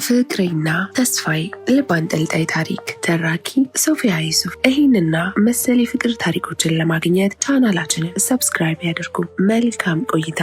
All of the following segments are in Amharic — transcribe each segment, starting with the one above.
ፍቅሬና ተስፋዬ ልብ አንጠልጣይ ታሪክ ተራኪ ሶፊያ ዩሱፍ። ይህንና መሰል የፍቅር ታሪኮችን ለማግኘት ቻናላችንን ሰብስክራይብ ያድርጉ። መልካም ቆይታ።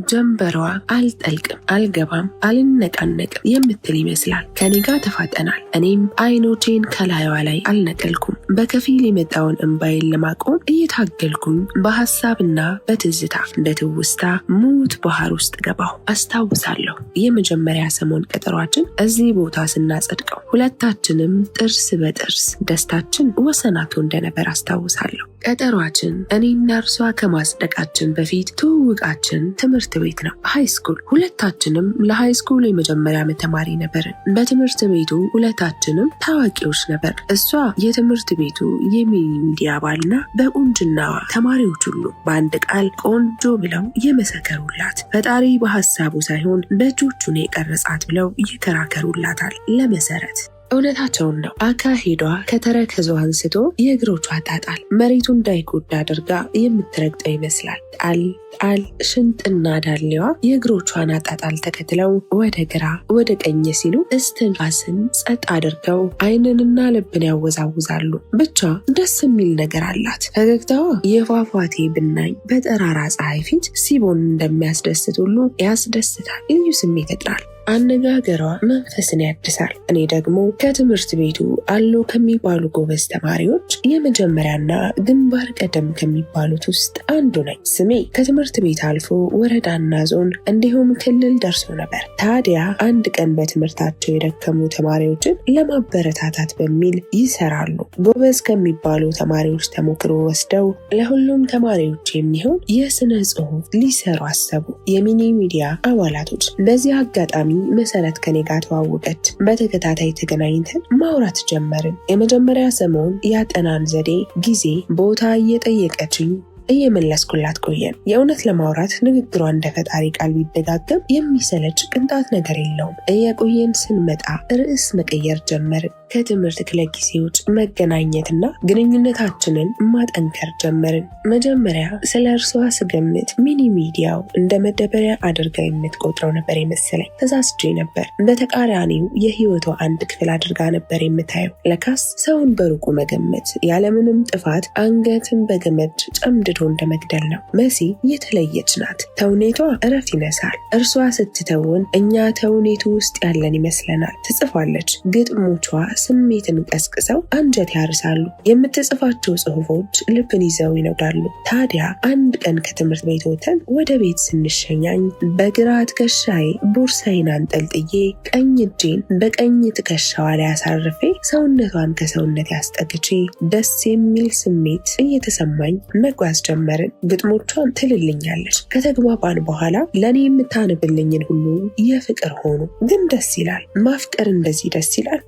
ጀንበሯ አልጠልቅም፣ አልገባም፣ አልነቃነቅም የምትል ይመስላል። ከኔ ጋር ተፋጠናል። እኔም አይኖቼን ከላይዋ ላይ አልነቀልኩም። በከፊል የመጣውን እንባዬን ለማቆም እየታገልኩኝ በሀሳብና በትዝታ እንደ ትውስታ ሙት ባህር ውስጥ ገባሁ። አስታውሳለሁ የመጀመሪያ ሰሞን ቀጠሯችን እዚህ ቦታ ስናጸድቀው ሁለታችንም ጥርስ በጥርስ ደስታችን ወሰናቶ እንደነበር አስታውሳለሁ። ቀጠሯችን እኔና እርሷ ከማጽደቃችን በፊት ትውውቃችን ትምህርት ቤት ነው፣ ሃይስኩል። ሁለታችንም ለሃይስኩል የመጀመሪያ ዓመት ተማሪ ነበርን። በትምህርት ቤቱ ሁለታችንም ታዋቂዎች ነበር። እሷ የትምህርት ቤቱ የሚዲያ አባልና በቁንጅናዋ ተማሪዎች ሁሉ በአንድ ቃል ቆንጆ ብለው የመሰከሩላት፣ ፈጣሪ በሀሳቡ ሳይሆን በእጆቹ ነው የቀረጻት ብለው ይከራከሩላታል። ለመሰረት እውነታቸውን ነው። አካሄዷ ከተረከዟ አንስቶ የእግሮቿ ጣጣል መሬቱ እንዳይጎዳ አድርጋ የምትረግጠው ይመስላል። ጣል ጣል ሽንጥና ዳሌዋ የእግሮቿን አጣጣል ተከትለው ወደ ግራ ወደ ቀኝ ሲሉ እስትንፋስን ጸጥ አድርገው ዓይንንና ልብን ያወዛውዛሉ። ብቻ ደስ የሚል ነገር አላት። ፈገግታዋ የፏፏቴ ብናኝ በጠራራ ፀሐይ ፊት ሲቦን እንደሚያስደስት ሁሉ ያስደስታል። ልዩ ስሜት ይፈጥራል። አነጋገሯ መንፈስን ያድሳል። እኔ ደግሞ ከትምህርት ቤቱ አሉ ከሚባሉ ጎበዝ ተማሪዎች የመጀመሪያና ግንባር ቀደም ከሚባሉት ውስጥ አንዱ ነኝ። ስሜ ከትምህርት ቤት አልፎ ወረዳና ዞን እንዲሁም ክልል ደርሶ ነበር። ታዲያ አንድ ቀን በትምህርታቸው የደከሙ ተማሪዎችን ለማበረታታት በሚል ይሰራሉ። ጎበዝ ከሚባሉ ተማሪዎች ተሞክሮ ወስደው ለሁሉም ተማሪዎች የሚሆን የስነ ጽሑፍ ሊሰሩ አሰቡ። የሚኒ ሚዲያ አባላቶች በዚህ አጋጣሚ መሰረት ከኔ ጋር ተዋወቀች። በተከታታይ ተገናኝተን ማውራት ጀመርን። የመጀመሪያ ሰሞን ያጠናን ዘዴ፣ ጊዜ፣ ቦታ እየጠየቀችኝ እየመለስኩላት ቆየን። የእውነት ለማውራት ንግግሯ እንደ ፈጣሪ ቃል ቢደጋገም የሚሰለች ቅንጣት ነገር የለውም። እየቆየን ስንመጣ ርዕስ መቀየር ጀመርን። ከትምህርት ክፍለ ጊዜ ውጭ መገናኘትና ግንኙነታችንን ማጠንከር ጀመርን። መጀመሪያ ስለ እርሷ ስገምት ሚኒ ሚዲያው እንደ መደበሪያ አድርጋ የምትቆጥረው ነበር የመሰለኝ። ተሳስቼ ነበር። በተቃራኒው የህይወቷ አንድ ክፍል አድርጋ ነበር የምታየው። ለካስ ሰውን በሩቁ መገመት ያለምንም ጥፋት አንገትን በገመድ ጨምድዶ እንደመግደል ነው። መሲ የተለየች ናት። ተውኔቷ እረፍት ይነሳል። እርሷ ስትተውን እኛ ተውኔቱ ውስጥ ያለን ይመስለናል። ትጽፋለች። ግጥሞቿ ስሜትን ቀስቅሰው አንጀት ያርሳሉ። የምትጽፋቸው ጽሑፎች ልብን ይዘው ይነዳሉ። ታዲያ አንድ ቀን ከትምህርት ቤት ወተን ወደ ቤት ስንሸኛኝ በግራ ትከሻዬ ቦርሳዬን አንጠልጥዬ ቀኝ እጄን በቀኝ ትከሻዋ ላይ አሳርፌ ሰውነቷን ከሰውነት ያስጠግቼ ደስ የሚል ስሜት እየተሰማኝ መጓዝ ጀመርን። ግጥሞቿን ትልልኛለች። ከተግባባን በኋላ ለእኔ የምታነብልኝን ሁሉ የፍቅር ሆኑ። ግን ደስ ይላል። ማፍቀር እንደዚህ ደስ ይላል።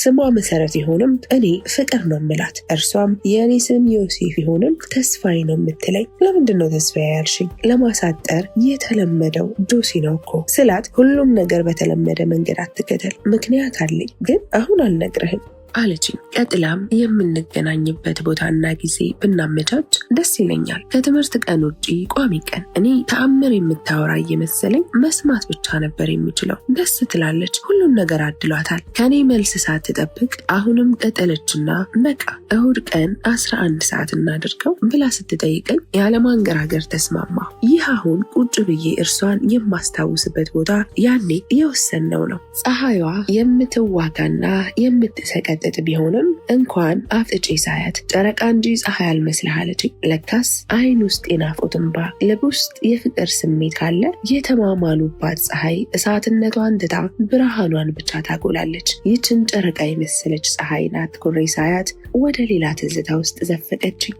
ስሟ መሰረት ይሆንም እኔ ፍቅር ነው ምላት። እርሷም የእኔ ስም ዮሴፍ ይሆንም ተስፋዬ ነው የምትለኝ። ለምንድን ነው ተስፋዬ ያልሽኝ? ለማሳጠር የተለመደው ጆሲ ነው እኮ ስላት፣ ሁሉም ነገር በተለመደ መንገድ አትከተል፣ ምክንያት አለኝ፣ ግን አሁን አልነግርህም አለችኝ። ቀጥላም የምንገናኝበት ቦታና ጊዜ ብናመቻች ደስ ይለኛል። ከትምህርት ቀን ውጪ ቋሚ ቀን። እኔ ተአምር የምታወራ እየመሰለኝ መስማት ብቻ ነበር የምችለው። ደስ ትላለች። ሁሉም ነገር አድሏታል። ከኔ መልስ ሳትጠብቅ አሁንም ቀጠለችና በቃ እሁድ ቀን 11 ሰዓት እናድርገው ብላ ስትጠይቀኝ ያለማንገራገር ተስማማ። ይህ አሁን ቁጭ ብዬ እርሷን የማስታውስበት ቦታ ያኔ የወሰነው ነው። ፀሐይዋ የምትዋጋና የምትሰቀ ቢሆንም እንኳን አፍጥጬ ሳያት ጨረቃ እንጂ ፀሐይ አልመስልህ አለችኝ። ለካስ አይን ውስጥ የናፍቆት እንባ፣ ልብ ውስጥ የፍቅር ስሜት ካለ የተማማሉባት ፀሐይ እሳትነቷን ትታ ብርሃኗን ብቻ ታጎላለች። ይችን ጨረቃ የመሰለች ፀሐይ ናት ኩሬ ሳያት ወደ ሌላ ትዝታ ውስጥ ዘፈቀችኝ።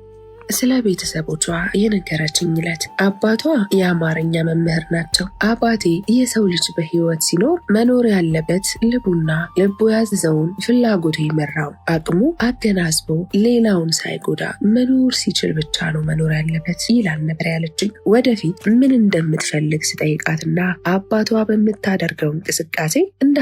ስለ ቤተሰቦቿ የነገረችኝ ዕለት አባቷ የአማርኛ መምህር ናቸው። አባቴ የሰው ልጅ በህይወት ሲኖር መኖር ያለበት ልቡና ልቡ ያዘዘውን ፍላጎቱ ይመራው አቅሙ አገናዝቦ ሌላውን ሳይጎዳ መኖር ሲችል ብቻ ነው መኖር ያለበት ይላል ነበር ያለችኝ። ወደፊት ምን እንደምትፈልግ ስጠይቃትና አባቷ በምታደርገው እንቅስቃሴ እንደ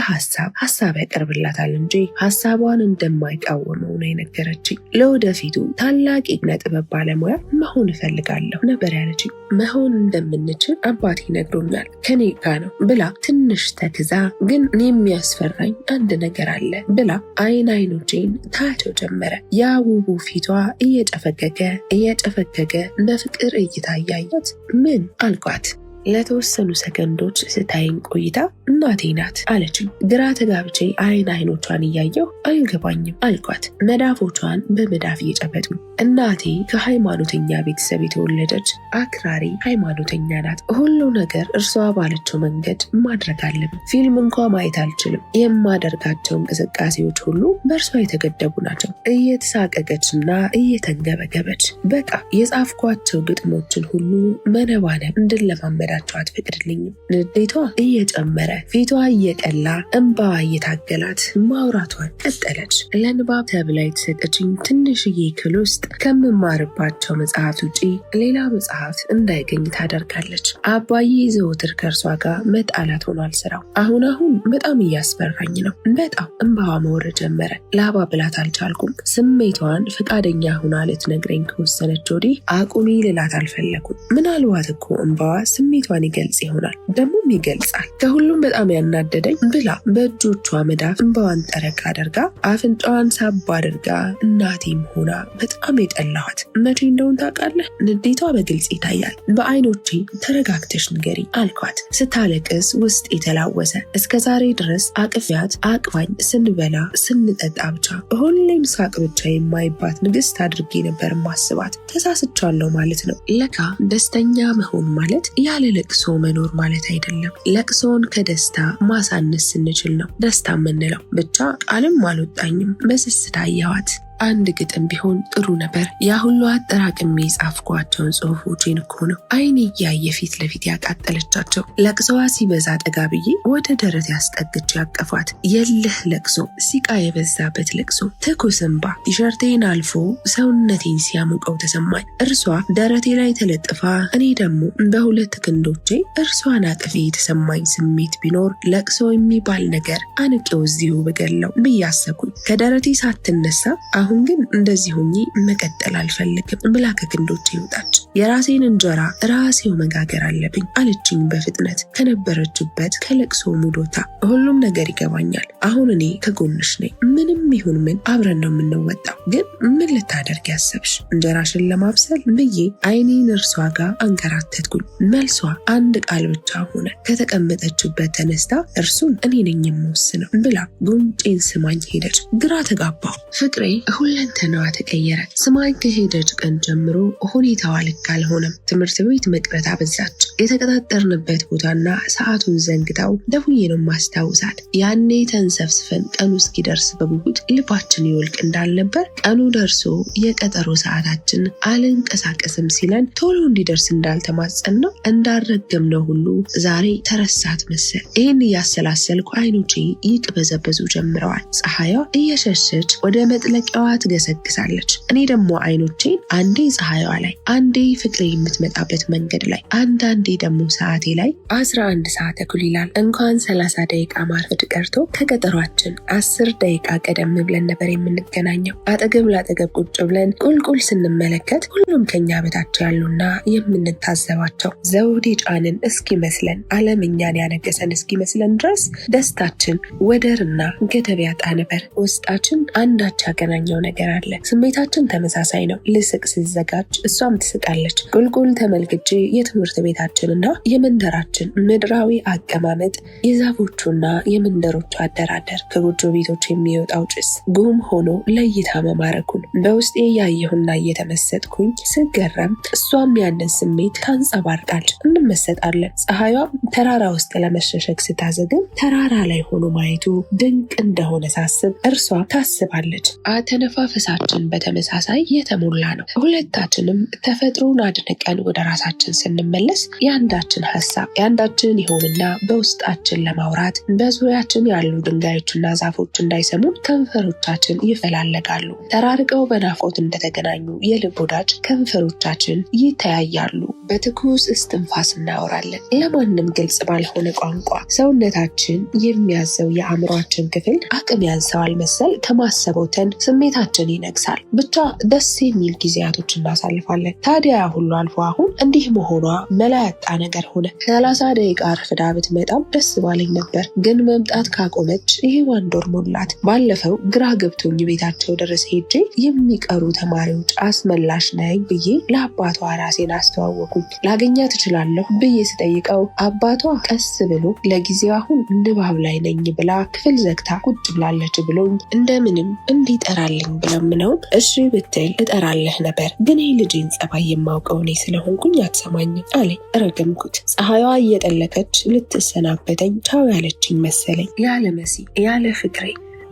ሀሳብ ያቀርብላታል እንጂ ሀሳቧን እንደማይቃወመው ነው የነገረችኝ። ለወደፊቱ ታላቅ የኪነ ጥበብ ባለሙያ መሆን እፈልጋለሁ ነበር ያለችኝ። መሆን እንደምንችል አባቴ ነግሮኛል፣ ከኔ ጋር ነው ብላ ትንሽ ተክዛ፣ ግን የሚያስፈራኝ አንድ ነገር አለ ብላ አይኖቼን ታያቸው ጀመረ። ያ ውቡ ፊቷ እየጨፈገገ በፍቅር እይታ እያየት ምን አልኳት። ለተወሰኑ ሰከንዶች ስታይኝ ቆይታ እናቴ ናት አለችኝ። ግራ ተጋብቼ አይኖቿን እያየሁ አልገባኝም አልኳት፣ መዳፎቿን በመዳፍ እየጨበጡ። እናቴ ከሃይማኖተኛ ቤተሰብ የተወለደች አክራሪ ሃይማኖተኛ ናት። ሁሉ ነገር እርሷ ባለችው መንገድ ማድረግ አለብኝ። ፊልም እንኳ ማየት አልችልም። የማደርጋቸው እንቅስቃሴዎች ሁሉ በእርሷ የተገደቡ ናቸው። እየተሳቀቀችና እየተንገበገበች በቃ የጻፍኳቸው ግጥሞችን ሁሉ መነባነብ እንድለማመዳ አትፈቅድልኝም። ንዴቷ እየጨመረ ፊቷ እየቀላ እንባዋ እየታገላት ማውራቷን ቀጠለች። ለንባብ ተብላ የተሰጠችኝ ትንሽዬ ክፍል ውስጥ ከምማርባቸው መጽሐፍ ውጪ ሌላ መጽሐፍ እንዳይገኝ ታደርጋለች። አባዬ ዘወትር ከእርሷ ጋር መጣላት ሆኗል ስራው። አሁን በጣም እያስፈራኝ ነው። በጣም እንባዋ መውረድ ጀመረ። ላባብላት አልቻልኩም። ስሜቷን ፈቃደኛ ሆና ልትነግረኝ ከወሰነች ወዲህ አቁሚ ልላት አልፈለኩም። ምናልባት እኮ እንባዋ ስሜቷን ይገልጽ ይሆናል፣ ደግሞም ይገልጻል። ከሁሉም በጣም ያናደደኝ ብላ በእጆቿ መዳፍ እንባዋን ጠረቅ አድርጋ አፍንጫዋን ሳብ አድርጋ እናቴም ሆና በጣም የጠላኋት መቼ እንደሆን ታውቃለህ? ንዴቷ በግልጽ ይታያል። በአይኖቼ ተረጋግተሽ ንገሪ አልኳት። ስታለቅስ ውስጥ የተላወሰ እስከ ዛሬ ድረስ አቅፊያት አቅፋኝ ስንበላ ስንጠጣ ብቻ ሁሌም ሳቅ ብቻ የማይባት ንግስት አድርጌ ነበር ማስባት። ተሳስቻለሁ ማለት ነው። ለካ ደስተኛ መሆን ማለት ያለ ለቅሶ መኖር ማለት አይደለም። ለቅሶን ከደስታ ማሳነስ ስንችል ነው ደስታ የምንለው። ብቻ ቃልም አልወጣኝም። በስስት አየኋት። አንድ ግጥም ቢሆን ጥሩ ነበር። ያ ሁሉ አጠራቅሜ የጻፍኳቸውን ጽሁፎቼን እኮ ነው አይኔ እያየ ፊት ለፊት ያቃጠለቻቸው። ለቅሶዋ ሲበዛ ጠጋ ብዬ ወደ ደረት ያስጠግቼ ያቀፏት። የልህ ለቅሶ፣ ሲቃ የበዛበት ለቅሶ፣ ትኩስ እንባ ቲሸርቴን አልፎ ሰውነቴን ሲያሞቀው ተሰማኝ። እርሷ ደረቴ ላይ ተለጥፋ፣ እኔ ደግሞ በሁለት ክንዶቼ እርሷን አቅፌ የተሰማኝ ስሜት ቢኖር ለቅሶ የሚባል ነገር አንቄው እዚሁ ብገለው ብዬ አሰብኩኝ። ከደረቴ ሳትነሳ አሁን ግን እንደዚህ ሆኜ መቀጠል አልፈልግም ብላ ከክንዶቼ ይወጣች። የራሴን እንጀራ ራሴው መጋገር አለብኝ አለችኝ በፍጥነት ከነበረችበት ከለቅሶ ሙዶታ። ሁሉም ነገር ይገባኛል። አሁን እኔ ከጎንሽ ነኝ። ምንም ይሁን ምን አብረን ነው የምንወጣው። ግን ምን ልታደርግ ያሰብሽ? እንጀራሽን ለማብሰል ብዬ አይኔን እርሷ ጋር አንከራተትኩኝ። መልሷ አንድ ቃል ብቻ ሆነ። ከተቀመጠችበት ተነስታ እርሱን እኔ ነኝ የምወስነው ብላ ጉንጬን ስማኝ ሄደች። ግራ ተጋባሁ። ፍቅሬ ሁለንተናዋ ተቀየረ። ስማኝ ከሄደች ቀን ጀምሮ ሁኔታዋ ልክ አልሆነም። ትምህርት ቤት መቅረት አበዛች። የተቀጣጠርንበት ቦታና ሰዓቱን ዘንግታው ደውዬ ነው ማስታውሳት። ያኔ ተንሰፍስፈን ቀኑ እስኪደርስ በጉጉት ልባችን ይወልቅ እንዳልነበር ቀኑ ደርሶ የቀጠሮ ሰዓታችን አልንቀሳቀስም ሲለን ቶሎ እንዲደርስ እንዳልተማጸን ነው እንዳልረገም ነው ሁሉ ዛሬ ተረሳት መሰል። ይህን እያሰላሰልኩ አይኖቼ ይቅበዘበዙ ጀምረዋል። ፀሐይዋ እየሸሸች ወደ መጥለቂያዋ ትገሰግሳለች። እኔ ደግሞ አይኖቼን አንዴ ፀሐይዋ ላይ፣ አንዴ ፍቅሬ የምትመጣበት መንገድ ላይ፣ አንዳንዴ ደግሞ ሰዓቴ ላይ 11 ሰዓት ተኩል ይላል። እንኳን 30 ደቂቃ ማርፈድ ቀርቶ ከቀጠሯችን 10 ደቂቃ ቀደም ብለን ነበር የምንገናኘው። አጠገብ ላጠገብ ቁጭ ብለን ቁልቁል ስንመለከት ሁሉም ከኛ በታች ያሉና የምንታዘባቸው ዘውድ ጫንን እስኪመስለን፣ ዓለም እኛን ያነገሰን እስኪመስለን ድረስ ደስታችን ወደርና ገደብ ያጣ ነበር። ውስጣችን አንዳች ያገናኘው ነገር አለ። ስሜታችን ተመሳሳይ ነው። ልስቅ ስዘጋጅ እሷም ትስቃለች። ቁልቁል ተመልክቼ የትምህርት ቤታችንና የመንደራችን ምድራዊ አቀማመጥ፣ የዛፎቹና የመንደሮቹ አደራደር፣ ከጎጆ ቤቶች የሚወጣው ጭስ ጉም ሆኖ ለእይታ መማረኩን በውስጤ እያየሁና እየተመሰጥኩኝ ስገረም እሷም ያንን ስሜት ታንጸባርቃለች። እንመሰጣለን። ፀሐይዋም ተራራ ውስጥ ለመሸሸግ ስታዘግም ተራራ ላይ ሆኖ ማየቱ ድንቅ እንደሆነ ሳስብ እርሷ ታስባለች። አተነፋፈሳችን በተመሳሳይ የተሞላ ነው። ሁለታችንም ተፈጥሮ ጥሩን አድንቀን ወደ ራሳችን ስንመለስ የአንዳችን ሀሳብ የአንዳችን ይሆንና በውስጣችን ለማውራት በዙሪያችን ያሉ ድንጋዮችና ዛፎች እንዳይሰሙን ከንፈሮቻችን ይፈላለጋሉ። ተራርቀው በናፍቆት እንደተገናኙ የልብ ወዳጅ ከንፈሮቻችን ይተያያሉ። በትኩስ እስትንፋስ እናወራለን። ለማንም ግልጽ ባልሆነ ቋንቋ ሰውነታችን የሚያዘው የአእምሯችን ክፍል አቅም ያንሰዋል መሰል ከማሰቦተን ስሜታችን ይነግሳል። ብቻ ደስ የሚል ጊዜያቶች እናሳልፋለን። ታዲያ ሁሉ አልፎ አሁን እንዲህ መሆኗ መላ ያጣ ነገር ሆነ። 30 ደቂቃ አርፍዳ ብትመጣም ደስ ባለኝ ነበር። ግን መምጣት ካቆመች ይህ 1 ወር ሞላት። ባለፈው ግራ ገብቶኝ ቤታቸው ድረስ ሄጄ የሚቀሩ ተማሪዎች አስመላሽ ነኝ ብዬ ለአባቷ ራሴን አስተዋወቁ። ላገኛት እችላለሁ ብዬ ስጠይቀው አባቷ ቀስ ብሎ ለጊዜው አሁን ንባብ ላይ ነኝ ብላ ክፍል ዘግታ ቁጭ ብላለች ብሎኝ እንደምንም እንዲጠራልኝ ብለምነው እሺ ብትል እጠራለህ ነበር፣ ግን ይህ ልጅን ጸባይ የማውቀው እኔ ስለሆንኩኝ አትሰማኝም አለኝ። ረገምኩት። ፀሐይዋ እየጠለቀች ልትሰናበተኝ ቻው ያለችኝ መሰለኝ። ያለ መሲ ያለ ፍቅሬ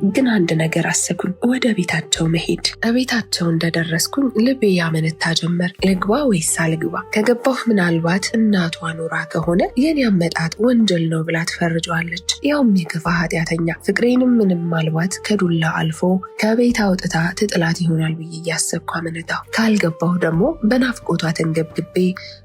ግን አንድ ነገር አሰብኩኝ፣ ወደ ቤታቸው መሄድ። ቤታቸው እንደደረስኩኝ ልቤ ያመነታ ጀመር። ልግባ ወይስ አልግባ? ከገባሁ ምናልባት እናቷ ኖራ ከሆነ የኔ አመጣጥ ወንጀል ነው ብላ ትፈርጀዋለች፣ ያውም የክፋ ኃጢአተኛ። ፍቅሬንም ምናልባት ከዱላ አልፎ ከቤት አውጥታ ትጥላት ይሆናል ብዬ እያሰብኩ አመነታሁ። ካልገባሁ ደግሞ በናፍቆቷ ተንገብግቤ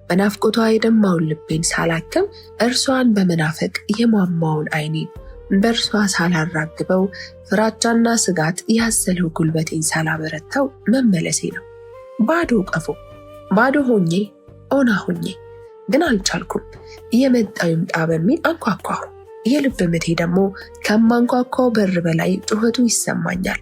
በናፍቆቷ የደማውን ልቤን ሳላክም እርሷን በመናፈቅ የሟማውን አይኔን በእርሷ ሳላራግበው ፍራቻና ስጋት ያዘለው ጉልበቴን ሳላበረታው መመለሴ ነው። ባዶ ቀፎ፣ ባዶ ሆኜ ኦና ሆኜ ግን አልቻልኩም። እየመጣው ይምጣ በሚል አንኳኳሁ። የልብ ምቴ ደግሞ ከማንኳኳው በር በላይ ጩኸቱ ይሰማኛል።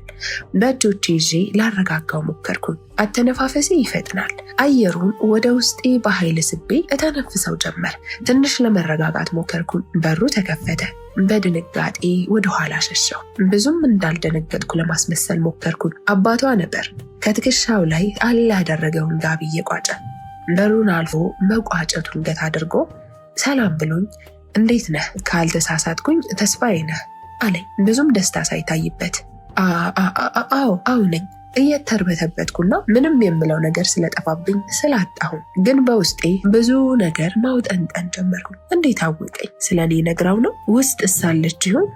በእጆቼ ይዤ ላረጋጋው ሞከርኩኝ። አተነፋፈሴ ይፈጥናል። አየሩን ወደ ውስጤ በኃይል ስቤ እተነፍሰው ጀመር። ትንሽ ለመረጋጋት ሞከርኩኝ። በሩ ተከፈተ። በድንጋጤ ወደ ኋላ ሸሸው። ብዙም እንዳልደነገጥኩ ለማስመሰል ሞከርኩኝ። አባቷ ነበር። ከትከሻው ላይ ጣል ያደረገውን ጋቢ እየቋጨ በሩን አልፎ መቋጨቱን ገታ አድርጎ ሰላም ብሎኝ እንዴት ነህ? ካልተሳሳትኩኝ ተስፋዬ ነህ አለኝ፣ ብዙም ደስታ ሳይታይበት። አዎ ነኝ እየተርበተበትኩና ምንም የምለው ነገር ስለጠፋብኝ ስላጣሁም፣ ግን በውስጤ ብዙ ነገር ማውጠንጠን ጀመርኩ። እንዴት አወቀኝ? ስለኔ ነግራው ነው? ውስጥ እሳለች ይሆን?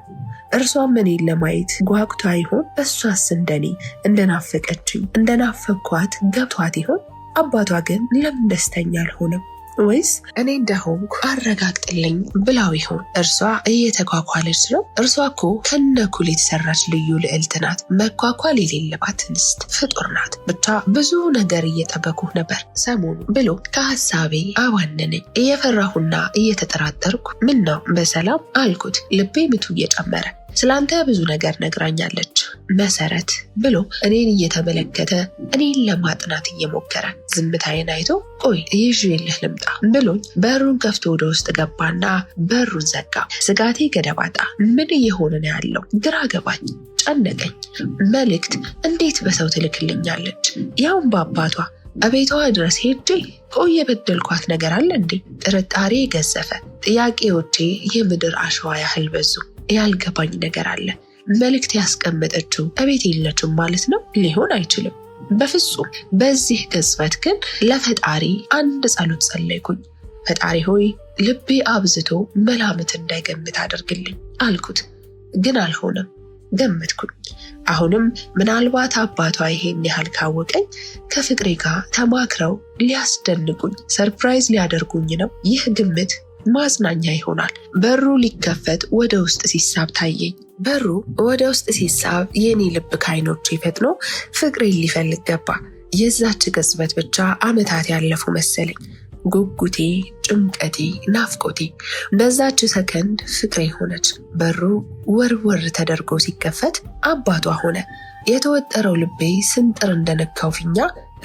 እርሷም እኔን ለማየት ጓጉታ ይሆን? እሷስ እንደኔ እንደናፈቀችኝ እንደናፈኳት ገብቷት ይሆን? አባቷ ግን ለምን ደስተኛ አልሆነም? ወይስ እኔ እንደሆንኩ አረጋግጥልኝ ብላው ይሆን? እርሷ እየተኳኳለች ነው። እርሷ እኮ ከነኩል የተሰራች ልዩ ልዕልት ናት። መኳኳል የሌለባት እንስት ፍጡር ናት። ብቻ ብዙ ነገር እየጠበኩ ነበር ሰሞኑ ብሎ ከሀሳቤ አዋነነኝ። እየፈራሁና እየተጠራጠርኩ ምን ነው በሰላም አልኩት። ልቤ ምቱ እየጨመረ ስላንተ ብዙ ነገር ነግራኛለች መሰረት ብሎ እኔን እየተመለከተ እኔን ለማጥናት እየሞከረ ዝምታዬን አይቶ ቆይ ይዤልህ ልምጣ ብሎኝ በሩን ከፍቶ ወደ ውስጥ ገባና በሩን ዘጋ። ስጋቴ ገደባጣ። ምን እየሆነ ነው ያለው? ግራ ገባኝ፣ ጨነቀኝ። መልእክት እንዴት በሰው ትልክልኛለች? ያውም በአባቷ አቤቷ ድረስ ሄጄ ቆይ የበደልኳት ነገር አለ እንዴ? ጥርጣሬ ገዘፈ። ጥያቄዎቼ የምድር አሸዋ ያህል በዙ። ያልገባኝ ነገር አለ። መልእክት ያስቀመጠችው እቤት የለችም ማለት ነው? ሊሆን አይችልም በፍጹም። በዚህ ቅጽበት ግን ለፈጣሪ አንድ ጸሎት ጸለይኩኝ። ፈጣሪ ሆይ ልቤ አብዝቶ መላምት እንዳይገምት አድርግልኝ አልኩት። ግን አልሆነም። ገመትኩኝ። አሁንም ምናልባት አባቷ ይሄን ያህል ካወቀኝ ከፍቅሬ ጋር ተማክረው ሊያስደንቁኝ፣ ሰርፕራይዝ ሊያደርጉኝ ነው። ይህ ግምት ማጽናኛ ይሆናል። በሩ ሊከፈት ወደ ውስጥ ሲሳብ ታየኝ። በሩ ወደ ውስጥ ሲሳብ የኔ ልብ ከዓይኖቼ ፈጥኖ ፍቅሬን ሊፈልግ ገባ። የዛች ቅጽበት ብቻ ዓመታት ያለፉ መሰለኝ። ጉጉቴ፣ ጭንቀቴ፣ ናፍቆቴ በዛች ሰከንድ ፍቅሬ ሆነች። በሩ ወርወር ተደርጎ ሲከፈት አባቷ ሆነ። የተወጠረው ልቤ ስንጥር እንደነካው ፊኛ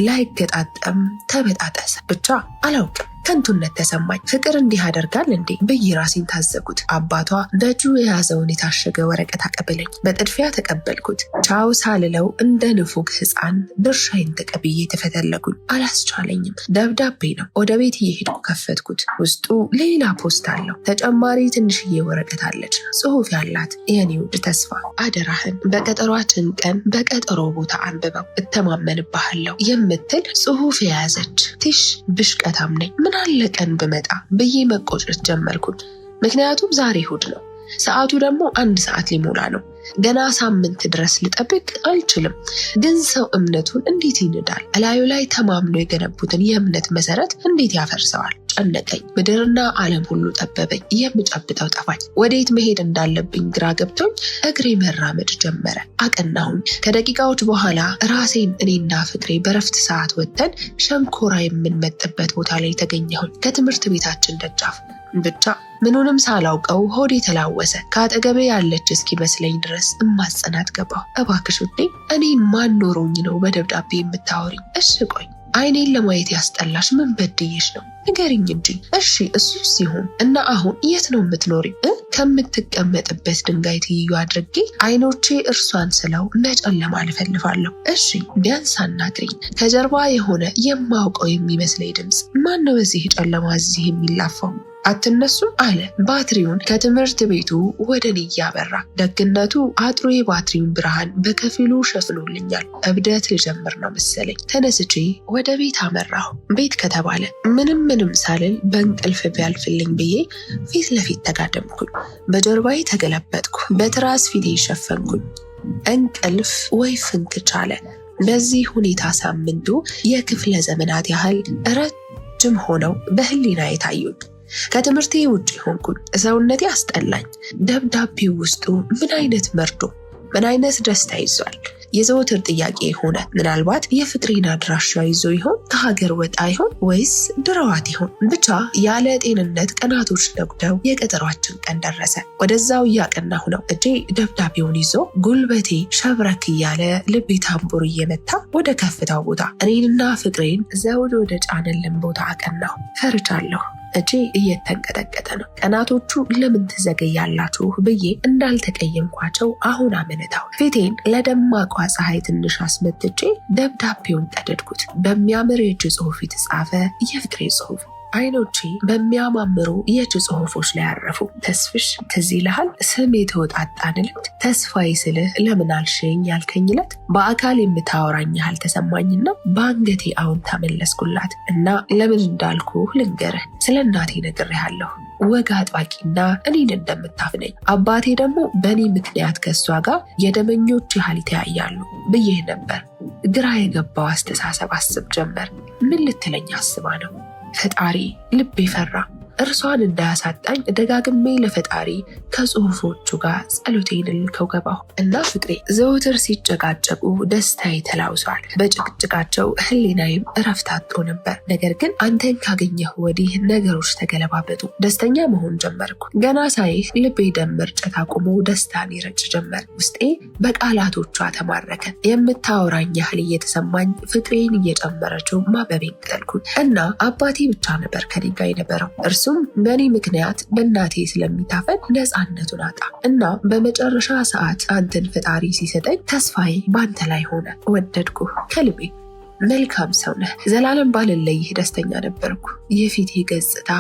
ላይገጣጠም ተበጣጠሰ። ብቻ አላውቅም። ከንቱነት ተሰማኝ። ፍቅር እንዲህ ያደርጋል እንዴ ብዬ ራሴን ታዘብኩት። አባቷ በእጁ የያዘውን የታሸገ ወረቀት አቀበለኝ። በጥድፊያ ተቀበልኩት። ቻው ሳልለው እንደ ንፉግ ሕፃን ድርሻዬን ተቀብዬ ተፈተለኩኝ። አላስቻለኝም። ደብዳቤ ነው። ወደ ቤት እየሄድኩ ከፈትኩት። ውስጡ ሌላ ፖስታ አለው። ተጨማሪ ትንሽዬ ወረቀት አለች። ጽሑፍ ያላት የኔ ውድ ተስፋ፣ አደራህን በቀጠሯችን ቀን በቀጠሮ ቦታ አንብበው፣ እተማመንብሃለሁ የምትል ጽሑፍ የያዘች። ቲሽ ብሽቀታም ነኝ። ምን አለ ቀን ብመጣ ብዬ መቆጨት ጀመርኩኝ። ምክንያቱም ዛሬ እሑድ ነው። ሰዓቱ ደግሞ 1 ሰዓት ሊሞላ ነው። ገና ሳምንት ድረስ ልጠብቅ አልችልም። ግን ሰው እምነቱን እንዴት ይንዳል? እላዩ ላይ ተማምኖ የገነቡትን የእምነት መሰረት እንዴት ያፈርሰዋል? ጨነቀኝ። ምድርና ዓለም ሁሉ ጠበበኝ። የምጨብጠው ጠፋኝ። ወዴት መሄድ እንዳለብኝ ግራ ገብቶኝ እግሬ መራመድ ጀመረ። አቀናሁኝ። ከደቂቃዎች በኋላ ራሴን እኔና ፍቅሬ በረፍት ሰዓት ወጥተን ሸንኮራ የምንመጥበት ቦታ ላይ ተገኘሁኝ። ከትምህርት ቤታችን ደጃፍ። ብቻ ምኑንም ሳላውቀው ሆዴ ተላወሰ። ከአጠገቤ ያለች እስኪመስለኝ ድረስ እማጸናት ገባሁ። እባክሽ ውዴ፣ እኔን ማን ኖሮኝ ነው በደብዳቤ የምታወሪኝ? እሺ ቆይ አይኔን ለማየት ያስጠላሽ ምን በድዬሽ ነው? ንገሪኝ እንጂ። እሺ እሱ ሲሆን እና አሁን የት ነው የምትኖሪ? ከምትቀመጥበት ድንጋይ ትይዩ አድርጌ አይኖቼ እርሷን ስለው መጨለማ ልፈልፋለሁ። እሺ ቢያንስ አናግሪኝ። ከጀርባ የሆነ የማውቀው የሚመስለኝ ድምፅ። ማን ነው በዚህ ጨለማ እዚህ የሚላፋው? አትነሱም አለ ባትሪውን ከትምህርት ቤቱ ወደ እኔ እያበራ። ደግነቱ አጥሩ የባትሪውን ብርሃን በከፊሉ ሸፍኖልኛል። እብደት ልጀምር ነው መሰለኝ። ተነስቼ ወደ ቤት አመራሁ። ቤት ከተባለ ምንም ሳልል በእንቅልፍ ቢያልፍልኝ ብዬ ፊት ለፊት ተጋደምኩኝ። በጀርባዬ ተገለበጥኩ። በትራስ ፊቴ ሸፈንኩኝ። እንቅልፍ ወይ ፍንክች አለ። በዚህ ሁኔታ ሳምንቱ የክፍለ ዘመናት ያህል ረጅም ሆነው በህሊና የታዩኝ። ከትምህርቴ ውጭ ሆንኩኝ። ሰውነቴ አስጠላኝ። ደብዳቤው ውስጡ ምን አይነት መርዶ፣ ምን አይነት ደስታ ይዟል? የዘወትር ጥያቄ ሆነ። ምናልባት የፍቅሬን አድራሻ ይዞ ይሆን? ከሀገር ወጣ ይሆን? ወይስ ድረዋት ይሆን? ብቻ ያለ ጤንነት ቀናቶች ነጉደው የቀጠሯችን ቀን ደረሰ። ወደዛው እያቀናሁ ነው። እጄ ደብዳቤውን ይዞ ጉልበቴ ሸብረክ እያለ ልቤ ታምቡር እየመታ ወደ ከፍታው ቦታ እኔንና ፍቅሬን ዘውድ ወደ ጫነልን ቦታ አቀናሁ። ፈርቻለሁ። እጄ እየተንቀጠቀጠ ነው። ቀናቶቹ ለምን ትዘገያላችሁ ብዬ እንዳልተቀየምኳቸው አሁን አመነታው። ፊቴን ለደማቋ ፀሐይ ትንሽ አስመትቼ ደብዳቤውን ቀደድኩት። በሚያምር የእጅ ጽሑፍ የተጻፈ የፍቅሬ ጽሑፍ። አይኖቼ በሚያማምሩ የእጅ ጽሑፎች ላይ አረፉ። ተስፍሽ ትዝ ይልሃል? ስም የተወጣጣን ዕለት ተስፋዬ ስልህ ለምን አልሽኝ ያልከኝ ዕለት በአካል የምታወራኝ ያህል ተሰማኝና በአንገቴ አዎንታ መለስኩላት። እና ለምን እንዳልኩ ልንገርህ። ስለ እናቴ ነግሬሃለሁ። ወግ አጥባቂና እኔን እንደምታፍነኝ፣ አባቴ ደግሞ በእኔ ምክንያት ከእሷ ጋር የደመኞች ያህል ይተያያሉ ብዬህ ነበር። ግራ የገባው አስተሳሰብ አስብ ጀመር። ምን ልትለኝ አስባ ነው? ፈጣሪ ልቤ ፈራ። እርሷን እንዳያሳጣኝ ደጋግሜ ለፈጣሪ ከጽሑፎቹ ጋር ጸሎቴን ልከው ገባሁ። እና ፍቅሬ ዘውትር ሲጨቃጨቁ ደስታዬ ተላውሷል። በጭቅጭቃቸው ህሊናዬም እረፍት አጥቶ ነበር። ነገር ግን አንተን ካገኘሁ ወዲህ ነገሮች ተገለባበጡ። ደስተኛ መሆን ጀመርኩ። ገና ሳይህ ልቤ ደም መርጨት አቁሞ ደስታን ይረጭ ጀመር። ውስጤ በቃላቶቿ ተማረከ። የምታወራኝ ያህል እየተሰማኝ ፍቅሬን እየጨመረችው ማበቤን ቀጠልኩኝ። እና አባቴ ብቻ ነበር ከኔ ጋር የነበረው። እርሱም በእኔ ምክንያት በእናቴ ስለሚታፈን ነፃነቱን አጣ። እና በመጨረሻ ሰዓት አንተን ፈጣሪ ሲሰጠኝ ተስፋዬ በአንተ ላይ ሆነ። ወደድኩህ ከልቤ። መልካም ሰው ነህ። ዘላለም ባልለይህ ደስተኛ ነበርኩ። የፊቴ ገጽታ፣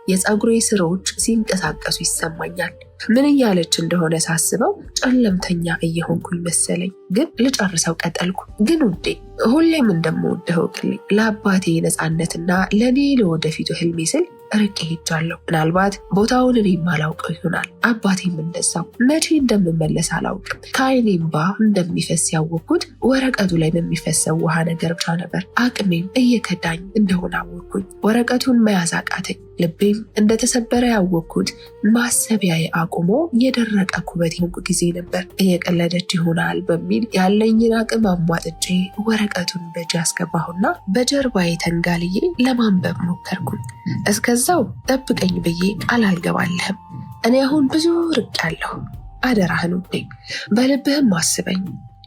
የፀጉሬ ስሮች ሲንቀሳቀሱ ይሰማኛል። ምን እያለች እንደሆነ ሳስበው ጨለምተኛ እየሆንኩኝ መሰለኝ። ግን ልጨርሰው ቀጠልኩ። ግን ውዴ ሁሌም እንደምወድህ እወቅልኝ። ለአባቴ ነፃነትና ለእኔ ለወደፊቱ ህልሜ ስል ርቄ ሄጃለሁ። ምናልባት ቦታውን እኔ ማላውቀው ይሆናል። አባቴም እንደዛው። መቼ እንደምመለስ አላውቅም። ከዓይኔ እንባ እንደሚፈስ ያወቅኩት ወረቀቱ ላይ በሚፈሰው ውሃ ነገር ብቻ ነበር። አቅሜም እየከዳኝ እንደሆነ አወቅኩኝ። ወረቀቱን መያዝ አቃተኝ። ልቤም እንደተሰበረ ያወቅኩት ማሰቢያዬ አቁሞ የደረቀ ኩበት የሆንኩ ጊዜ ነበር። እየቀለደች ይሆናል በሚል ያለኝን አቅም አሟጥጬ ወረቀቱን በእጅ ያስገባሁና በጀርባዬ ተንጋልዬ ለማንበብ ሞከርኩኝ። እስከዛው ጠብቀኝ ብዬ ቃል አልገባልህም። እኔ አሁን ብዙ ርቄያለሁ። አደራህን ውዴ፣ በልብህም አስበኝ።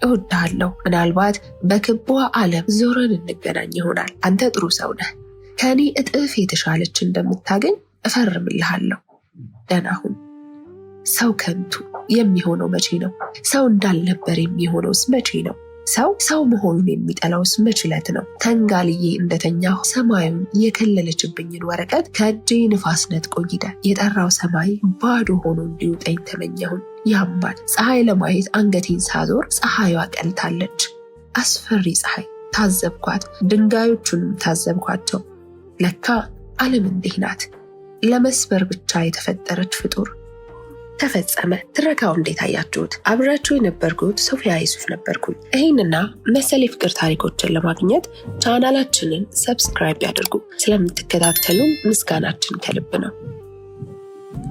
እወድሃለሁ። ምናልባት በክቧ ዓለም ዞረን እንገናኝ ይሆናል። አንተ ጥሩ ሰው ነህ። ከኔ እጥፍ የተሻለች እንደምታገኝ እፈርምልሃለሁ። ደህና ሁን። ሰው ከንቱ የሚሆነው መቼ ነው? ሰው እንዳልነበር የሚሆነውስ መቼ ነው? ሰው መሆኑን የሚጠላውስ መች ዕለት ነው? ተንጋልዬ እንደተኛሁ ሰማዩን የከለለችብኝን ወረቀት ከእጄ ንፋስ ነጥቆ ሄደ። የጠራው ሰማይ ባዶ ሆኖ እንዲውጠኝ ተመኘሁን። ያማል። ፀሐይ ለማየት አንገቴን ሳዞር ፀሐይዋ ቀልታለች። አስፈሪ ፀሐይ። ታዘብኳት። ድንጋዮቹንም ታዘብኳቸው። ለካ ዓለም እንዲህ ናት፣ ለመስበር ብቻ የተፈጠረች ፍጡር። ተፈጸመ። ትረካው እንዴት አያችሁት? አብራችሁ የነበርኩት ሶፊያ ዩሱፍ ነበርኩኝ። ይህንና መሰል የፍቅር ታሪኮችን ለማግኘት ቻናላችንን ሰብስክራይብ ያድርጉ። ስለምትከታተሉን ምስጋናችን ከልብ ነው።